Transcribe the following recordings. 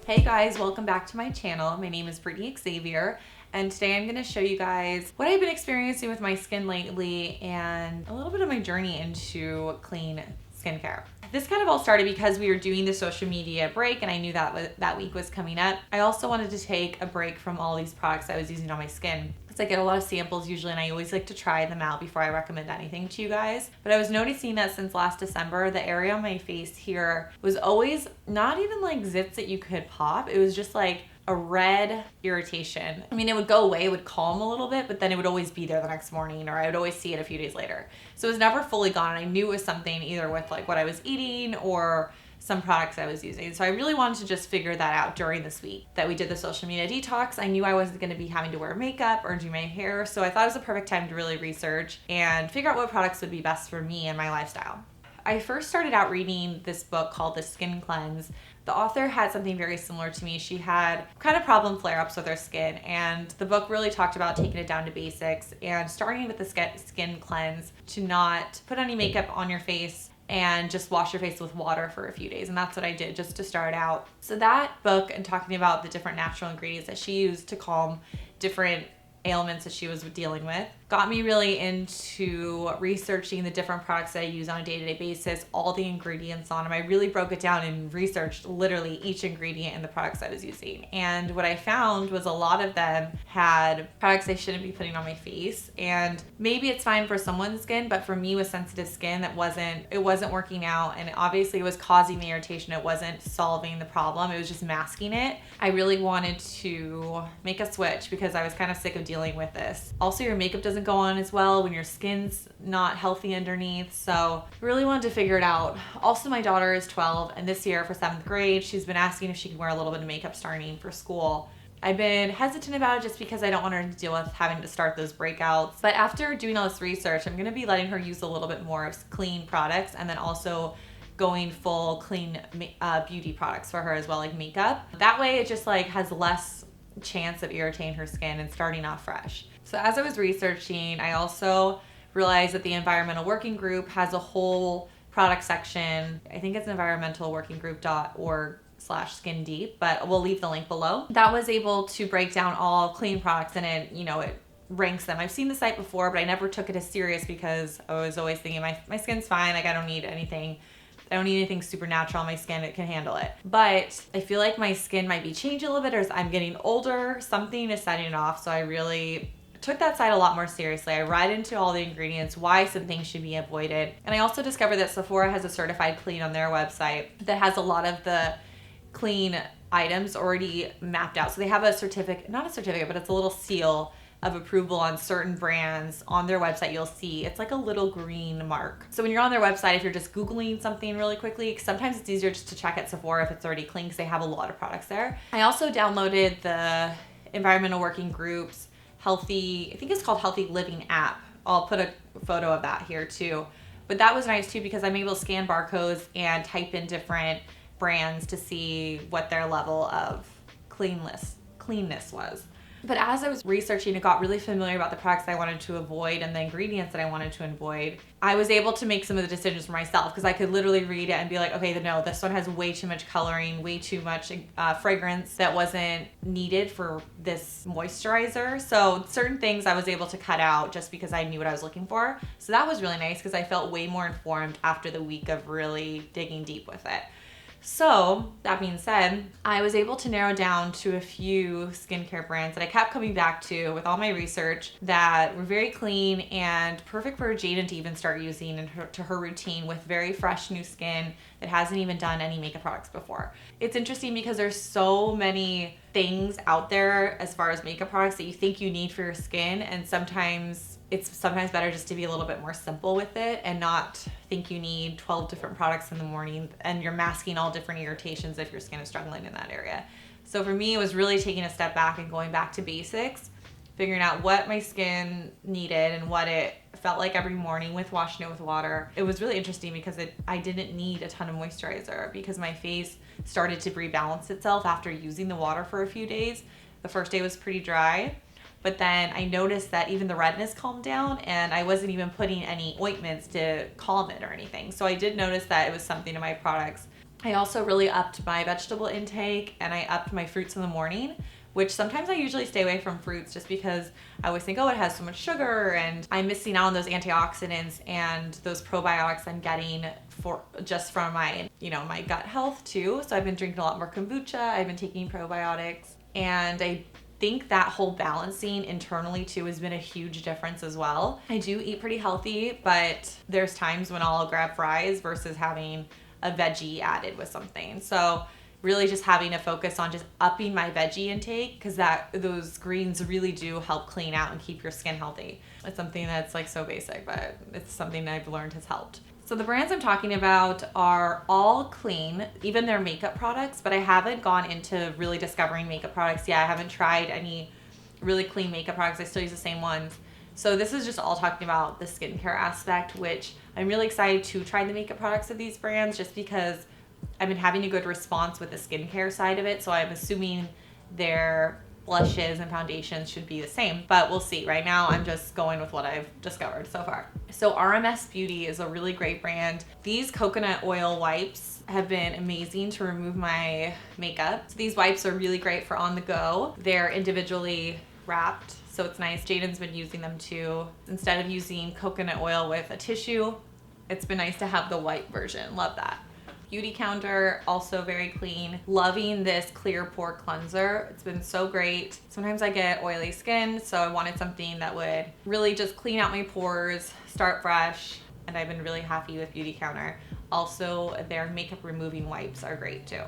Hey guys, welcome back to my channel. My name is Brittany Xavier, and today I'm going to show you guys what I've been experiencing with my skin lately and a little bit of my journey into clean skincare. This kind of all started because we were doing the social media break and I knew that week was coming up. I also wanted to take a break from all these products I was using on my skin. I get a lot of samples usually, and I always like to try them out before I recommend anything to you guys. But I was noticing that since last December, the area on my face here was always not even like zits that you could pop. It was just like a red irritation. I mean, it would go away, it would calm a little bit, but then it would always be there the next morning, or I would always see it a few days later. So it was never fully gone, and I knew it was something either with like what I was eating or some products I was using. So I really wanted to just figure that out during this week that we did the social media detox. I knew I wasn't going to be having to wear makeup or do my hair, so I thought it was a perfect time to really research and figure out what products would be best for me and my lifestyle. I first started out reading this book called The Skin Cleanse. The author had something very similar to me. She had kind of problem flare-ups with her skin, and the book really talked about taking it down to basics and starting with the skin cleanse to not put any makeup on your face and just wash your face with water for a few days. And that's what I did just to start out. So that book and talking about the different natural ingredients that she used to calm different ailments that she was dealing with got me really into researching the different products that I use on a day-to-day basis, all the ingredients on them. I really broke it down and researched literally each ingredient in the products I was using. And what I found was a lot of them had products I shouldn't be putting on my face. And maybe it's fine for someone's skin, but for me with sensitive skin, it wasn't working out. And obviously it was causing the irritation. It wasn't solving the problem. It was just masking it. I really wanted to make a switch because I was kind of sick of dealing with this. Also, your makeup doesn't go on as well when your skin's not healthy underneath, so I really wanted to figure it out. Also, my daughter is 12, and this year for 7th grade, she's been asking if she can wear a little bit of makeup starting for school. I've been hesitant about it just because I don't want her to deal with having to start those breakouts. But after doing all this research, I'm going to be letting her use a little bit more of clean products, and then also going full clean beauty products for her as well, like makeup. That way it just like has less chance of irritating her skin and starting off fresh. So as I was researching, I also realized that the Environmental Working Group has a whole product section. I think it's environmentalworkinggroup.org/skin deep, but we'll leave the link below. That was able to break down all clean products, and it ranks them. I've seen the site before, but I never took it as serious because I was always thinking my skin's fine, like I don't need anything supernatural on my skin, it can handle it. But I feel like my skin might be changing a little bit, or as I'm getting older, something is setting it off. So I really took that side a lot more seriously. I read into all the ingredients, why some things should be avoided. And I also discovered that Sephora has a certified clean on their website that has a lot of the clean items already mapped out. So they have a certificate, not a certificate, but it's a little seal of approval on certain brands. On their website, you'll see it's like a little green mark. So when you're on their website, if you're just Googling something really quickly, sometimes it's easier just to check at Sephora if it's already clean because they have a lot of products there. I also downloaded the Environmental Working Group's I think it's called Healthy Living app. I'll put a photo of that here too. But that was nice too because I'm able to scan barcodes and type in different brands to see what their level of cleanness was. But as I was researching, I got really familiar about the products I wanted to avoid and the ingredients that I wanted to avoid. I was able to make some of the decisions for myself because I could literally read it and be like, okay, no, this one has way too much coloring, way too much fragrance that wasn't needed for this moisturizer. So certain things I was able to cut out just because I knew what I was looking for. So that was really nice because I felt way more informed after the week of really digging deep with it. So that being said, I was able to narrow down to a few skincare brands that I kept coming back to with all my research that were very clean and perfect for Jaden to even start using into her routine with very fresh new skin that hasn't even done any makeup products before. It's interesting because there's so many things out there as far as makeup products that you think you need for your skin, and it's sometimes better just to be a little bit more simple with it and not think you need 12 different products in the morning and you're masking all different irritations if your skin is struggling in that area. So for me, it was really taking a step back and going back to basics, figuring out what my skin needed and what it felt like every morning with washing it with water. It was really interesting because I didn't need a ton of moisturizer because my face started to rebalance itself after using the water for a few days. The first day was pretty dry. But then I noticed that even the redness calmed down and I wasn't even putting any ointments to calm it or anything. So I did notice that it was something in my products I also really upped my vegetable intake, and I upped my fruits in the morning, which sometimes I usually stay away from fruits just because I always think, oh, it has so much sugar and I'm missing out on those antioxidants and those probiotics I'm getting just from my, my gut health too. So I've been drinking a lot more kombucha. I've been taking probiotics, and I think that whole balancing internally too has been a huge difference as well. I do eat pretty healthy, but there's times when I'll grab fries versus having a veggie added with something. So really just having a focus on just upping my veggie intake, because those greens really do help clean out and keep your skin healthy. It's something that's like so basic, but it's something that I've learned has helped. So the brands I'm talking about are all clean, even their makeup products, but I haven't gone into really discovering makeup products yet. I haven't tried any really clean makeup products. I still use the same ones. So this is just all talking about the skincare aspect, which I'm really excited to try the makeup products of these brands just because I've been having a good response with the skincare side of it. So I'm assuming their blushes and foundations should be the same, but we'll see. Right now, I'm just going with what I've discovered so far. So RMS Beauty is a really great brand. These coconut oil wipes have been amazing to remove my makeup. So these wipes are really great for on the go. They're individually wrapped, so it's nice. Jaden's been using them too. Instead of using coconut oil with a tissue, it's been nice to have the white version. Love that. Beauty Counter, also very clean. Loving this clear pore cleanser. It's been so great. Sometimes I get oily skin, so I wanted something that would really just clean out my pores, start fresh, and I've been really happy with Beauty Counter. Also, their makeup removing wipes are great too.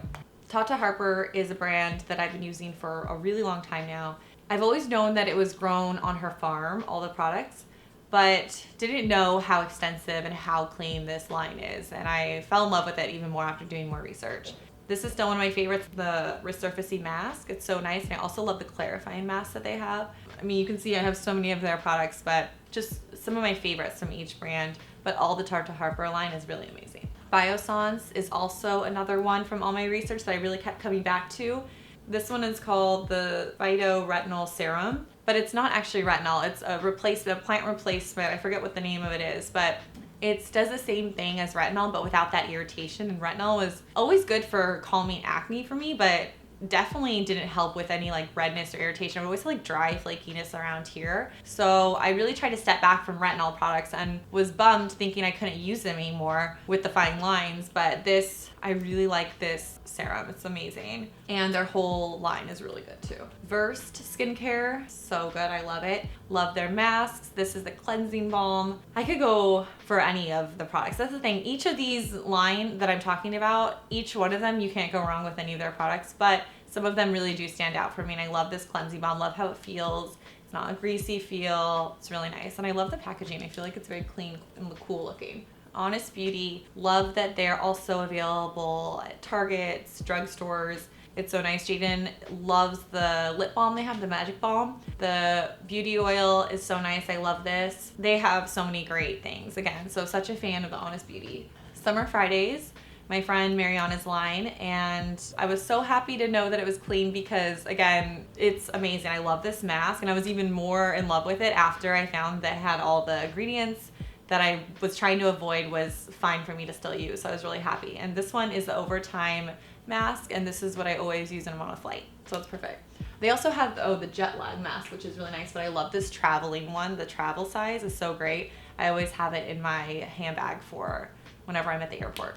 Tata Harper is a brand that I've been using for a really long time now. I've always known that it was grown on her farm, all the products, but didn't know how extensive and how clean this line is. And I fell in love with it even more after doing more research. This is still one of my favorites, the resurfacing mask. It's so nice. And I also love the clarifying mask that they have. I mean, you can see I have so many of their products, but just some of my favorites from each brand. But all the Tata Harper line is really amazing. Biossance is also another one from all my research that I really kept coming back to. This one is called the Phytoretinol Serum, but it's not actually retinol. It's a plant replacement. I forget what the name of it is, but it does the same thing as retinol, but without that irritation. And retinol was always good for calming acne for me, but definitely didn't help with any like redness or irritation. I always had like dry flakiness around here. So I really tried to step back from retinol products and was bummed thinking I couldn't use them anymore with the fine lines. But I really like this serum. It's amazing. And their whole line is really good too. Versed Skincare, so good. I love it. Love their masks. This is the cleansing balm. I could go for any of the products. That's the thing. Each of these line that I'm talking about, each one of them, you can't go wrong with any of their products, but some of them really do stand out for me. And I love this cleansing balm. Love how it feels. It's not a greasy feel. It's really nice. And I love the packaging. I feel like it's very clean and cool looking. Honest Beauty, love that they're also available at Targets, drugstores. It's so nice. Jaden loves the lip balm they have, the Magic Balm. The beauty oil is so nice. I love this. They have so many great things. Again, so such a fan of the Honest Beauty. Summer Fridays, my friend Mariana's line, and I was so happy to know that it was clean because, again, it's amazing. I love this mask, and I was even more in love with it after I found that it had all the ingredients that I was trying to avoid was fine for me to still use. So I was really happy. And this one is the Overtime mask, and this is what I always use when I'm on a flight. So it's perfect. They also have the jet lag mask, which is really nice, but I love this traveling one. The travel size is so great. I always have it in my handbag for whenever I'm at the airport.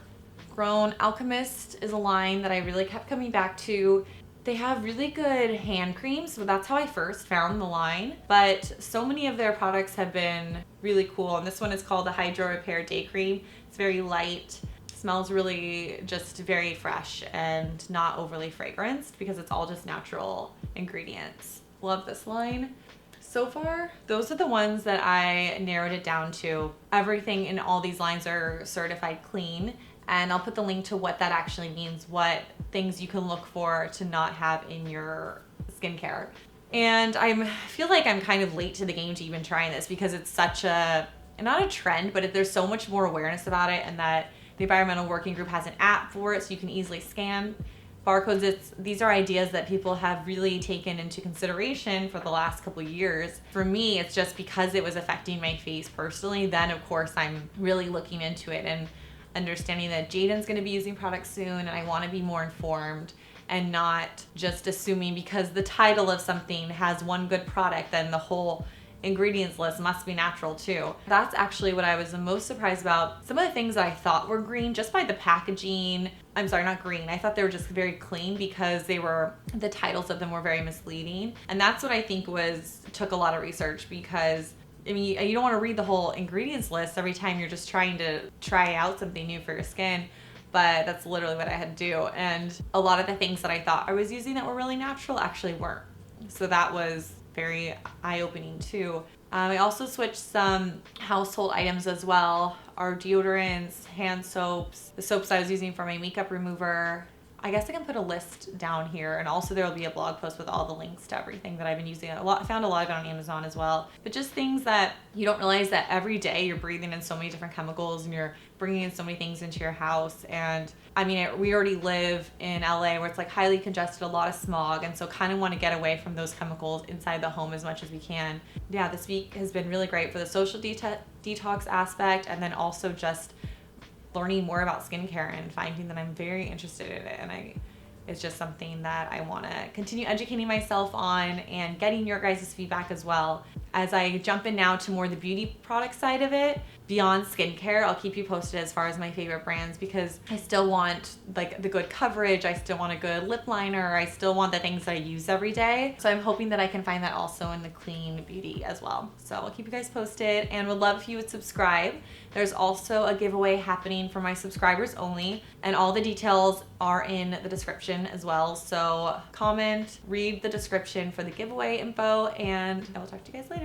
Grown Alchemist is a line that I really kept coming back to. They have really good hand creams, so that's how I first found the line. But so many of their products have been really cool, and this one is called the Hydro Repair Day Cream. It's very light, smells really just very fresh and not overly fragranced because it's all just natural ingredients. Love this line. So far, those are the ones that I narrowed it down to. Everything in all these lines are certified clean, and I'll put the link to what that actually means, what things you can look for to not have in your skincare. And I feel like I'm kind of late to the game to even trying this because it's such a, not a trend, but there's so much more awareness about it, and that the Environmental Working Group has an app for it so you can easily scan barcodes. These are ideas that people have really taken into consideration for the last couple of years. For me, it's just because it was affecting my face personally, then of course I'm really looking into it. And understanding that Jaden's going to be using products soon and I want to be more informed and not just assuming because the title of something has one good product, then the whole ingredients list must be natural too. That's actually what I was the most surprised about. Some of the things that I thought were green just by the packaging. I'm sorry, not green. I thought they were just very clean because the titles of them were very misleading. And that's what I think took a lot of research, because I mean, you don't want to read the whole ingredients list every time you're just trying to try out something new for your skin. But that's literally what I had to do. And a lot of the things that I thought I was using that were really natural actually weren't. So that was very eye-opening too. I also switched some household items as well. Our deodorants, hand soaps, the soaps I was using for my makeup remover. I guess I can put a list down here, and also there will be a blog post with all the links to everything that I've been using. I found a lot of it on Amazon as well. But just things that you don't realize that every day you're breathing in so many different chemicals and you're bringing in so many things into your house. And I mean, we already live in LA where it's like highly congested, a lot of smog, and so kind of want to get away from those chemicals inside the home as much as we can. Yeah, this week has been really great for the social detox aspect, and then also just learning more about skincare and finding that I'm very interested in it, and it's just something that I want to continue educating myself on and getting your guys' feedback as well. As I jump in now to more the beauty product side of it, beyond skincare, I'll keep you posted as far as my favorite brands, because I still want like the good coverage, I still want a good lip liner, I still want the things that I use every day. So I'm hoping that I can find that also in the clean beauty as well. So I'll keep you guys posted, and would love if you would subscribe. There's also a giveaway happening for my subscribers only, and all the details are in the description as well. So comment, read the description for the giveaway info, and I will talk to you guys later.